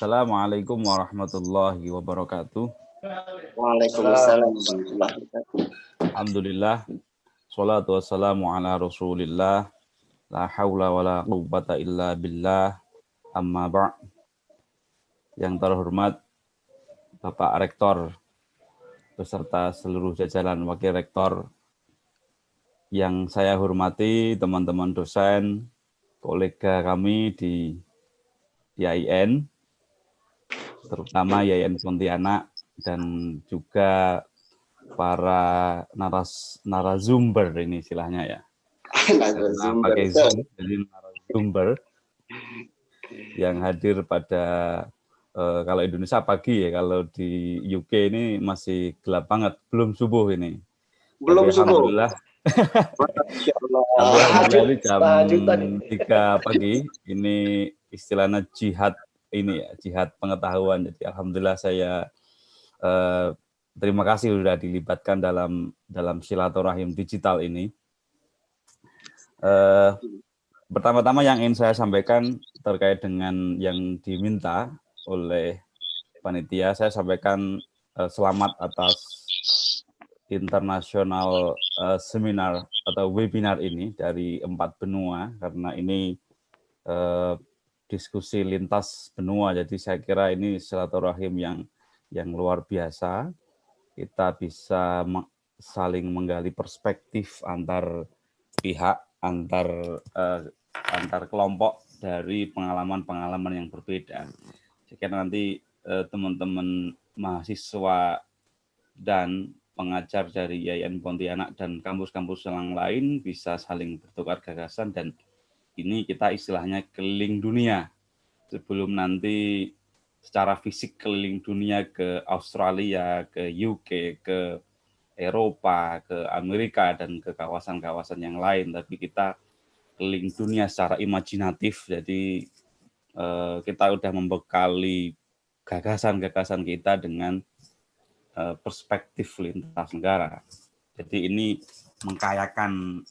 Assalamualaikum warahmatullahi wabarakatuh. Waalaikumsalam warahmatullahi wabarakatuh. Alhamdulillah. Sholatu wassalamu ala rasulillah. La hawla wa la quwwata illa billah. Amma ba'. Yang terhormat Bapak Rektor beserta seluruh jajaran Wakil Rektor, yang saya hormati teman-teman dosen, kolega kami di IAIN, terutama IAIN Pontianak, dan juga para narasumber ini istilahnya ya. Karena pakai Zoom, jadi narasumber yang hadir pada kalau Indonesia pagi ya, kalau di UK ini masih gelap banget, belum subuh ini. Belum Tapi subuh. Alhamdulillah. Masyaallah. Tapi alhamdulillah ini jam 3 pagi, ini istilahnya jihad ini ya, jihad pengetahuan. Jadi alhamdulillah saya terima kasih sudah dilibatkan dalam silaturahim digital ini. Pertama-tama yang ingin saya sampaikan terkait dengan yang diminta oleh panitia, saya sampaikan selamat atas internasional seminar atau webinar ini dari 4 benua, karena ini diskusi lintas benua. Jadi saya kira ini silaturahim yang luar biasa. Kita bisa saling menggali perspektif antar pihak, antar kelompok dari pengalaman-pengalaman yang berbeda. Saya kira nanti teman-teman mahasiswa dan pengajar dari IAIN Pontianak dan kampus-kampus yang lain bisa saling bertukar gagasan, dan ini kita istilahnya keliling dunia. Sebelum nanti secara fisik keliling dunia ke Australia, ke UK, ke Eropa, ke Amerika, dan ke kawasan-kawasan yang lain, tapi kita keliling dunia secara imajinatif. Jadi kita udah membekali gagasan-gagasan kita dengan perspektif lintas negara. Jadi ini mengkayakan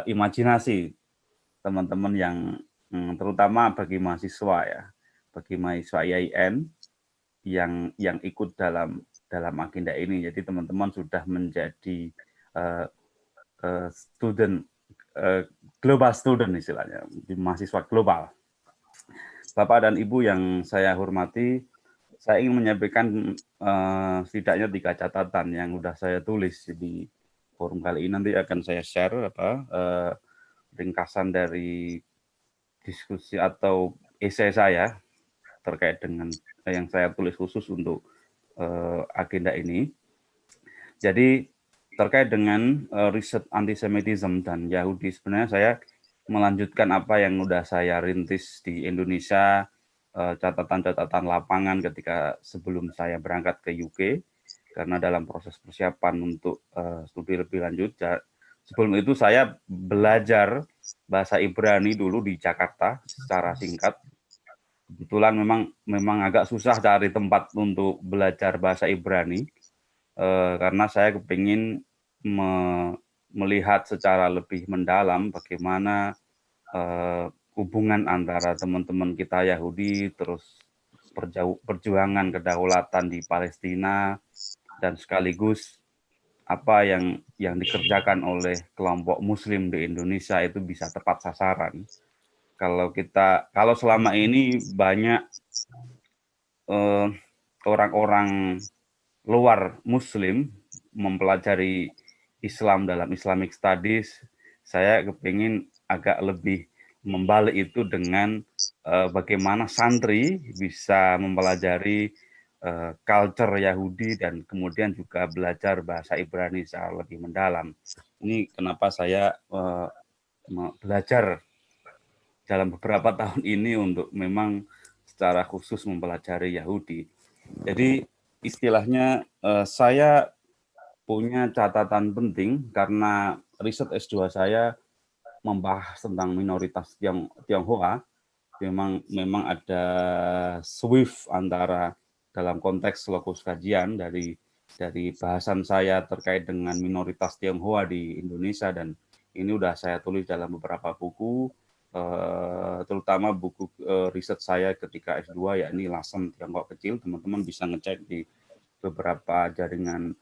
imajinasi teman-teman yang terutama bagi mahasiswa ya, bagi mahasiswa IAIN yang ikut dalam agenda ini. Jadi teman-teman sudah menjadi global student istilahnya, mahasiswa global. Bapak dan Ibu yang saya hormati, saya ingin menyampaikan setidaknya 3 catatan yang sudah saya tulis di forum kali ini. Nanti akan saya share ringkasan dari diskusi atau esai saya terkait dengan yang saya tulis khusus untuk agenda ini. Jadi terkait dengan riset antisemitisme dan Yahudi, sebenarnya saya melanjutkan apa yang sudah saya rintis di Indonesia, catatan-catatan lapangan ketika sebelum saya berangkat ke UK, karena dalam proses persiapan untuk studi lebih lanjut. Sebelum itu saya belajar bahasa Ibrani dulu di Jakarta secara singkat. Kebetulan memang agak susah cari tempat untuk belajar bahasa Ibrani, karena saya kepingin melihat secara lebih mendalam bagaimana hubungan antara teman-teman kita Yahudi, terus perjuangan kedaulatan di Palestina, dan sekaligus apa yang dikerjakan oleh kelompok Muslim di Indonesia itu bisa tepat sasaran. Kalau selama ini banyak orang-orang luar Muslim mempelajari Islam dalam Islamic Studies, saya kepingin agak lebih membalik itu dengan bagaimana santri bisa mempelajari culture Yahudi dan kemudian juga belajar bahasa Ibrani secara lebih mendalam. Ini kenapa saya belajar dalam beberapa tahun ini untuk memang secara khusus mempelajari Yahudi. Jadi istilahnya saya punya catatan penting karena riset S2 saya membahas tentang minoritas Tionghoa. Memang ada swift antara dalam konteks lokus kajian dari bahasan saya terkait dengan minoritas Tionghoa di Indonesia, dan ini udah saya tulis dalam beberapa buku. terutama buku riset saya ketika S2, yakni Lasem Tiongkok Kecil. Teman-teman bisa ngecek di beberapa jaringan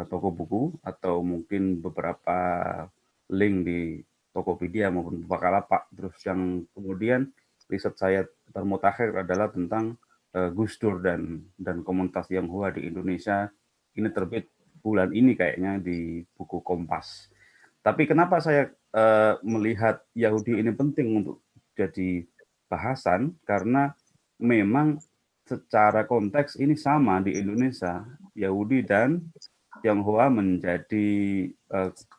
toko buku atau mungkin beberapa link di Tokopedia maupun Bukalapak. Terus yang kemudian riset saya termutakhir adalah tentang Gus Dur dan komunitas Tionghoa di Indonesia. Ini terbit bulan ini kayaknya di buku Kompas. Tapi kenapa saya melihat Yahudi ini penting untuk jadi bahasan, karena memang secara konteks ini sama di Indonesia, Yahudi dan Tionghoa menjadi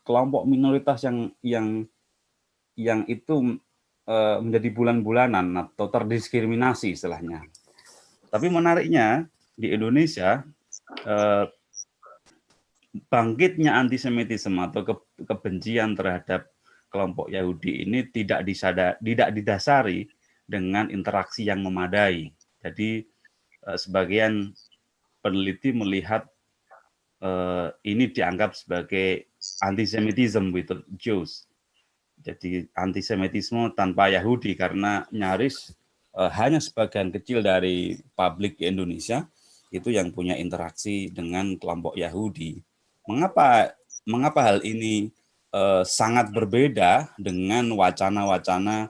kelompok minoritas yang itu menjadi bulan-bulanan atau terdiskriminasi istilahnya. Tapi menariknya di Indonesia bangkitnya antisemitisme atau kebencian terhadap kelompok Yahudi ini tidak didasari dengan interaksi yang memadai. Jadi sebagian peneliti melihat ini dianggap sebagai antisemitism with Jews. Jadi antisemitisme tanpa Yahudi, karena nyaris hanya sebagian kecil dari publik di Indonesia itu yang punya interaksi dengan kelompok Yahudi. Mengapa hal ini sangat berbeda dengan wacana-wacana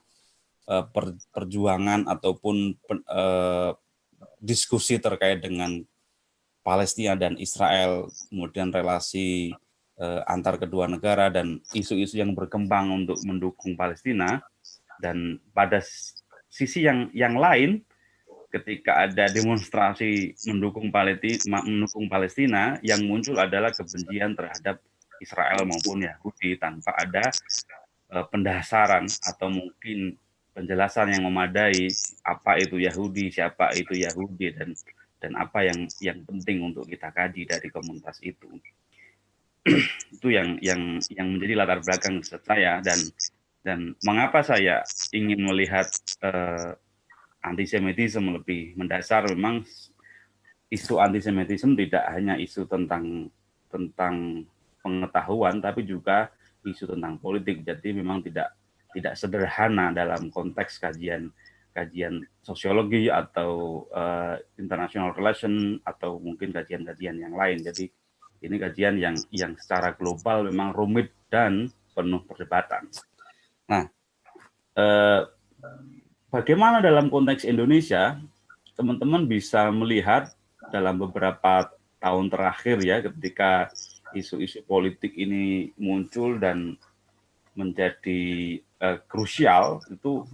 perjuangan ataupun diskusi terkait dengan Palestina dan Israel, kemudian relasi antar kedua negara dan isu-isu yang berkembang untuk mendukung Palestina. Dan pada sisi yang lain, ketika ada demonstrasi mendukung Palestina, yang muncul adalah kebencian terhadap Israel maupun Yahudi tanpa ada pendasaran atau mungkin penjelasan yang memadai apa itu Yahudi, siapa itu Yahudi, dan apa yang penting untuk kita kaji dari komunitas itu. Itu yang menjadi latar belakang saya, dan mengapa saya ingin melihat antisemitisme lebih mendasar. Memang isu antisemitisme tidak hanya isu tentang pengetahuan, tapi juga isu tentang politik. Jadi memang tidak sederhana dalam konteks kajian sosiologi atau international relation atau mungkin kajian-kajian yang lain. Jadi ini kajian yang secara global memang rumit dan penuh perdebatan. Nah, bagaimana dalam konteks Indonesia, teman-teman bisa melihat dalam beberapa tahun terakhir ya, ketika isu-isu politik ini muncul dan menjadi krusial, itu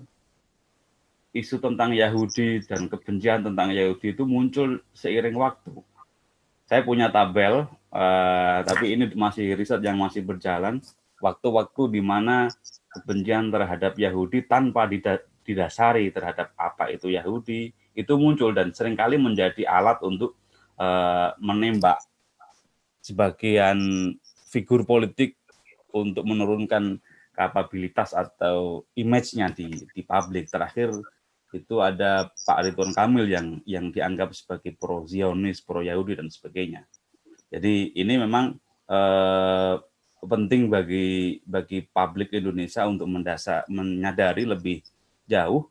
isu tentang Yahudi dan kebencian tentang Yahudi itu muncul seiring waktu. Saya punya tabel, tapi ini masih riset yang masih berjalan, waktu-waktu di mana kebencian terhadap Yahudi tanpa didasari terhadap apa itu Yahudi, itu muncul dan seringkali menjadi alat untuk menembak sebagian figur politik untuk menurunkan kapabilitas atau image-nya di publik. Terakhir itu ada Pak Ridwan Kamil yang dianggap sebagai pro-Zionis, pro-Yahudi, dan sebagainya. Jadi ini memang penting bagi publik Indonesia untuk menyadari lebih jauh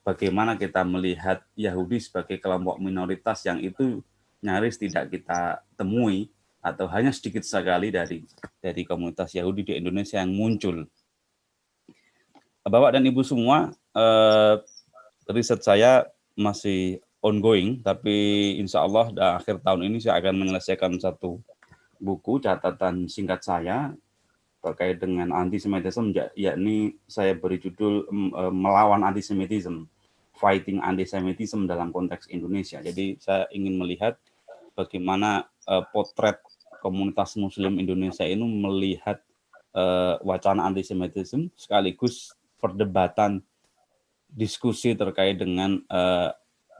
bagaimana kita melihat Yahudi sebagai kelompok minoritas yang itu nyaris tidak kita temui atau hanya sedikit sekali dari komunitas Yahudi di Indonesia yang muncul. Bapak dan Ibu semua, riset saya masih ongoing, tapi insya Allah di akhir tahun ini saya akan menyelesaikan satu buku catatan singkat saya terkait dengan antisemitisme, yakni saya beri judul Melawan Antisemitisme, Fighting Antisemitism dalam konteks Indonesia. Jadi saya ingin melihat bagaimana potret komunitas Muslim Indonesia ini melihat wacana antisemitisme sekaligus perdebatan diskusi terkait dengan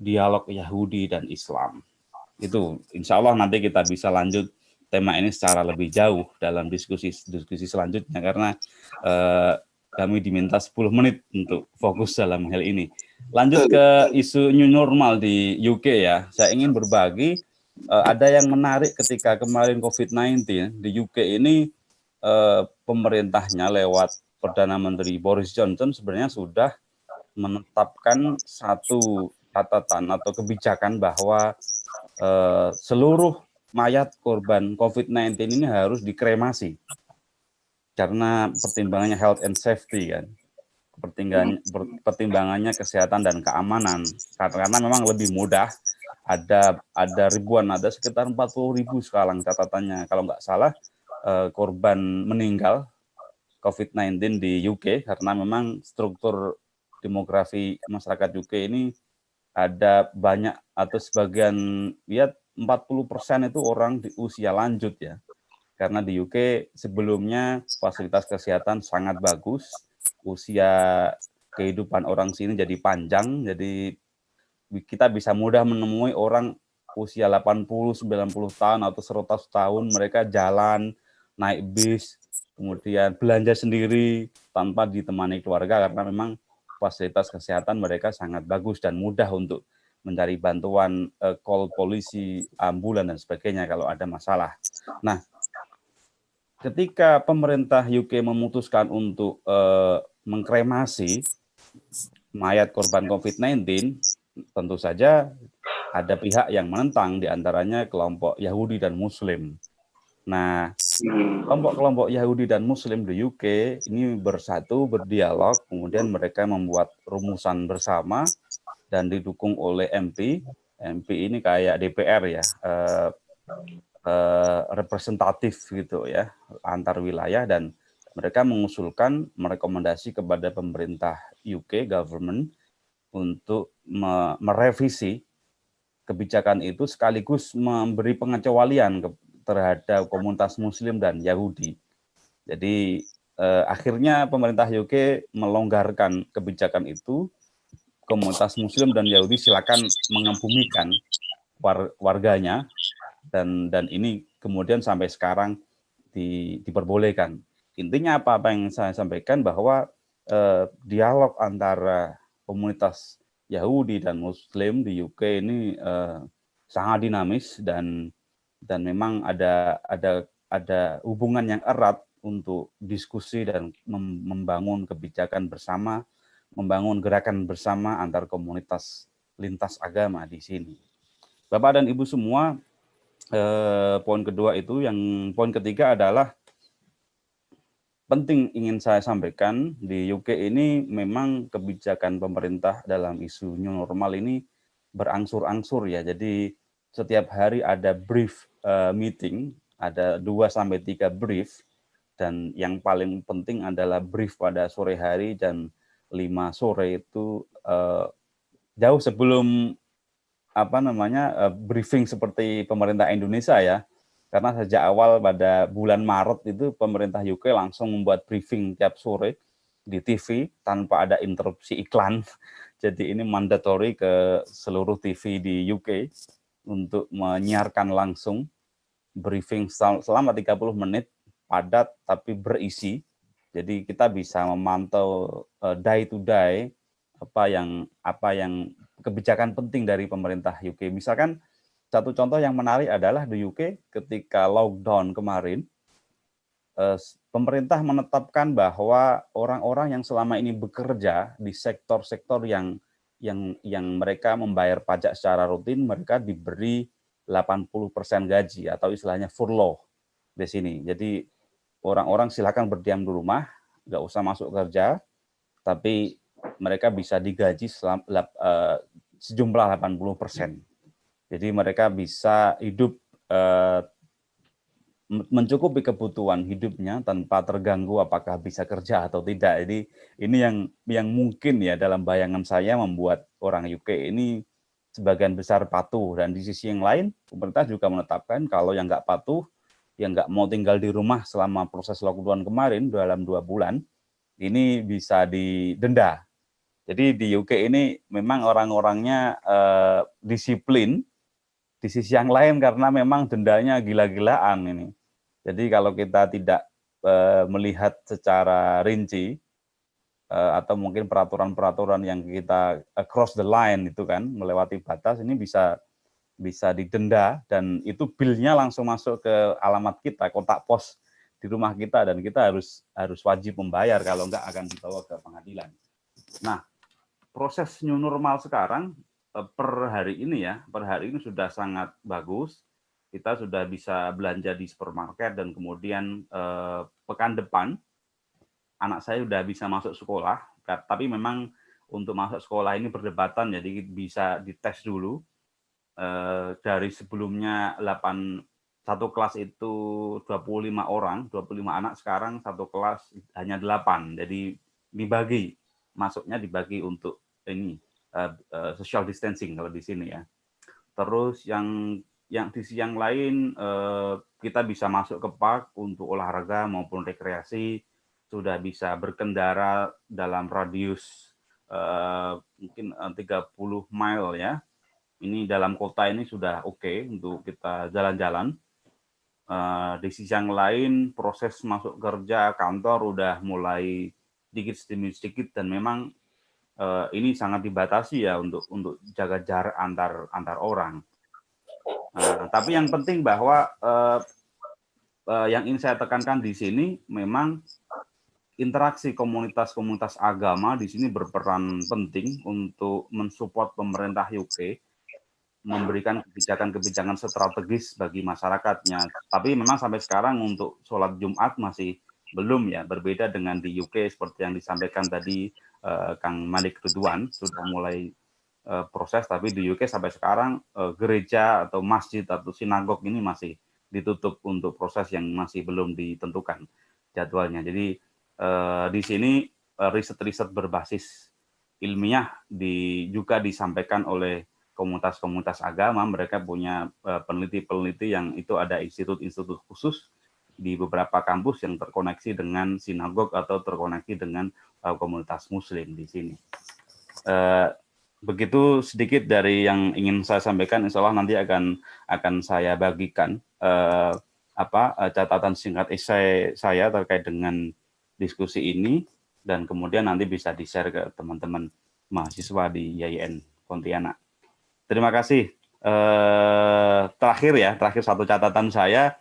dialog Yahudi dan Islam. Itu insya Allah nanti kita bisa lanjut tema ini secara lebih jauh dalam diskusi selanjutnya, karena kami diminta 10 menit untuk fokus dalam hal ini. Lanjut ke isu new normal di UK ya. Saya ingin berbagi, ada yang menarik ketika kemarin COVID-19 di UK ini, pemerintahnya lewat Perdana Menteri Boris Johnson sebenarnya sudah menetapkan satu catatan atau kebijakan bahwa seluruh mayat korban COVID-19 ini harus dikremasi karena pertimbangannya health and safety kan, pertimbangannya kesehatan dan keamanan, karena memang lebih mudah. Ada ribuan, ada sekitar 40.000 sekarang catatannya kalau nggak salah korban meninggal COVID-19 di UK karena memang struktur demografi masyarakat UK ini ada banyak atau sebagian ya 40% itu orang di usia lanjut ya. Karena di UK sebelumnya fasilitas kesehatan sangat bagus, usia kehidupan orang sini jadi panjang, jadi kita bisa mudah menemui orang usia 80-90 tahun atau 100 tahun mereka jalan, naik bis, kemudian belanja sendiri tanpa ditemani keluarga karena memang fasilitas kesehatan mereka sangat bagus dan mudah untuk mencari bantuan, call polisi, ambulan dan sebagainya kalau ada masalah. Nah, ketika pemerintah UK memutuskan untuk mengkremasi mayat korban COVID-19, tentu saja ada pihak yang menentang, diantaranya kelompok Yahudi dan Muslim. Nah, kelompok-kelompok Yahudi dan Muslim di UK ini bersatu, berdialog, kemudian mereka membuat rumusan bersama dan didukung oleh MP. MP ini kayak DPR ya, representatif gitu ya, antar wilayah, dan mereka mengusulkan merekomendasi kepada pemerintah UK government untuk merevisi kebijakan itu sekaligus memberi pengecualian terhadap komunitas Muslim dan Yahudi. Jadi akhirnya pemerintah UK melonggarkan kebijakan itu, komunitas Muslim dan Yahudi silakan mengebumikan warganya, dan ini kemudian sampai sekarang diperbolehkan. Intinya apa yang saya sampaikan bahwa dialog antara komunitas Yahudi dan Muslim di UK ini sangat dinamis dan memang ada hubungan yang erat untuk diskusi dan membangun kebijakan bersama, membangun gerakan bersama antar komunitas lintas agama di sini. Bapak dan Ibu semua, poin kedua itu, yang poin ketiga adalah penting ingin saya sampaikan, di UK ini memang kebijakan pemerintah dalam isu new normal ini berangsur-angsur ya. Jadi setiap hari ada brief meeting, ada 2-3 brief, dan yang paling penting adalah brief pada sore hari jam 5 sore itu jauh sebelum briefing seperti pemerintah Indonesia ya. Karena sejak awal pada bulan Maret itu pemerintah UK langsung membuat briefing tiap sore di TV tanpa ada interupsi iklan. Jadi ini mandatory ke seluruh TV di UK untuk menyiarkan langsung briefing selama 30 menit, padat tapi berisi. Jadi kita bisa memantau day to day apa yang kebijakan penting dari pemerintah UK. Misalkan satu contoh yang menarik adalah di UK ketika lockdown kemarin, pemerintah menetapkan bahwa orang-orang yang selama ini bekerja di sektor-sektor yang mereka membayar pajak secara rutin, mereka diberi 80% gaji atau istilahnya furlough di sini. Jadi orang-orang silakan berdiam di rumah, nggak usah masuk kerja, tapi mereka bisa digaji sejumlah 80%. Jadi mereka bisa hidup mencukupi kebutuhan hidupnya tanpa terganggu apakah bisa kerja atau tidak. Jadi ini yang mungkin ya dalam bayangan saya membuat orang UK ini sebagian besar patuh. Dan di sisi yang lain pemerintah juga menetapkan kalau yang nggak patuh, yang nggak mau tinggal di rumah selama proses lockdown kemarin dalam 2 bulan, ini bisa didenda. Jadi di UK ini memang orang-orangnya disiplin. Di sisi yang lain karena memang dendanya gila-gilaan ini. Jadi kalau kita tidak melihat secara rinci atau mungkin peraturan-peraturan yang kita cross the line itu kan, melewati batas, ini bisa didenda, dan itu bilnya langsung masuk ke alamat kita, kotak pos di rumah kita dan kita harus wajib membayar, kalau enggak akan dibawa ke pengadilan. Nah, proses new normal sekarang per hari ini sudah sangat bagus. Kita sudah bisa belanja di supermarket dan kemudian pekan depan anak saya sudah bisa masuk sekolah. Tapi memang untuk masuk sekolah ini perdebatan, jadi bisa dites dulu. Dari sebelumnya satu kelas itu 25 orang, 25 anak, sekarang satu kelas hanya 8. Jadi masuknya dibagi untuk ini social distancing kalau di sini ya. Terus yang di sisi yang lain kita bisa masuk ke park untuk olahraga maupun rekreasi, sudah bisa berkendara dalam radius mungkin 30 mile ya. Ini dalam kota ini sudah oke untuk kita jalan-jalan. Di sisi yang lain proses masuk kerja kantor udah mulai sedikit demi sedikit, dan memang ini sangat dibatasi ya untuk jaga jarak antar orang. Tapi yang penting bahwa yang ingin saya tekankan di sini memang interaksi komunitas-komunitas agama di sini berperan penting untuk mensupport pemerintah UK, memberikan kebijakan-kebijakan strategis bagi masyarakatnya. Tapi memang sampai sekarang untuk sholat Jumat masih belum ya, berbeda dengan di UK seperti yang disampaikan tadi Kang Malik Ridwan, sudah mulai proses, tapi di UK sampai sekarang gereja atau masjid atau sinagog ini masih ditutup untuk proses yang masih belum ditentukan jadwalnya. Jadi di sini riset-riset berbasis ilmiah juga disampaikan oleh komunitas-komunitas agama. Mereka punya peneliti-peneliti yang itu ada institut-institut khusus di beberapa kampus yang terkoneksi dengan sinagog atau terkoneksi dengan komunitas muslim di sini. Begitu sedikit dari yang ingin saya sampaikan. Insya Allah nanti akan saya bagikan catatan singkat esai saya terkait dengan diskusi ini, dan kemudian nanti bisa di-share ke teman-teman mahasiswa di YIN Pontianak. Terima kasih. Terakhir satu catatan saya.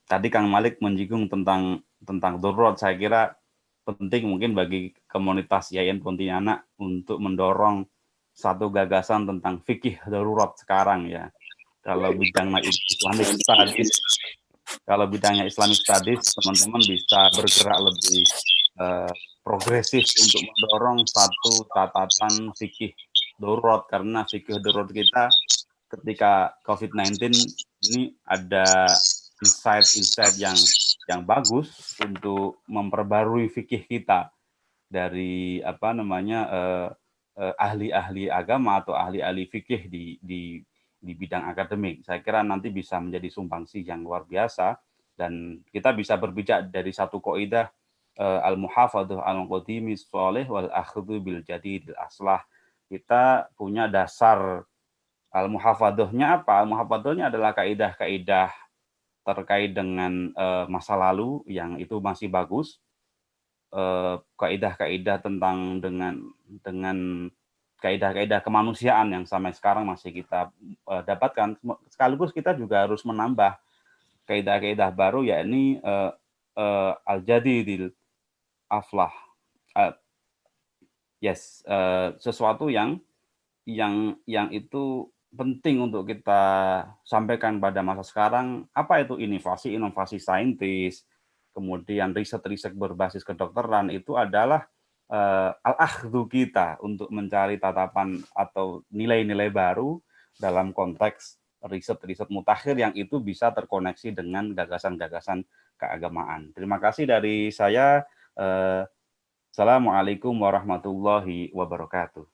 Tadi Kang Malik menyinggung tentang darurat. Saya kira penting mungkin bagi komunitas YIN Pontianak untuk mendorong satu gagasan tentang fikih darurat sekarang ya. Kalau bidangnya Islamic Studies, teman-teman bisa bergerak lebih progresif untuk mendorong satu catatan fikih darurat, karena fikih darurat kita ketika COVID-19 ini ada insight yang bagus untuk memperbarui fikih kita dari ahli-ahli agama atau ahli-ahli fikih di bidang akademik. Saya kira nanti bisa menjadi sumbangsi yang luar biasa, dan kita bisa berpijak dari satu kaidah al-muhafadzah al-qadimi sholih wal akhdhu bil jadidil aslah. Kita punya dasar al-muhafadzahnya apa? Al-muhafadzahnya adalah kaidah-kaidah terkait dengan masa lalu yang itu masih bagus. Kaidah-kaidah dengan kaidah-kaidah kemanusiaan yang sampai sekarang masih kita dapatkan. Sekaligus kita juga harus menambah kaidah-kaidah baru, yakni al-jadidil aflah. Sesuatu yang itu penting untuk kita sampaikan pada masa sekarang. Apa itu inovasi saintis, kemudian riset-riset berbasis kedokteran, itu adalah al-akhdhu kita untuk mencari tatapan atau nilai-nilai baru dalam konteks riset-riset mutakhir yang itu bisa terkoneksi dengan gagasan-gagasan keagamaan. Terima kasih dari saya. Assalamualaikum warahmatullahi wabarakatuh.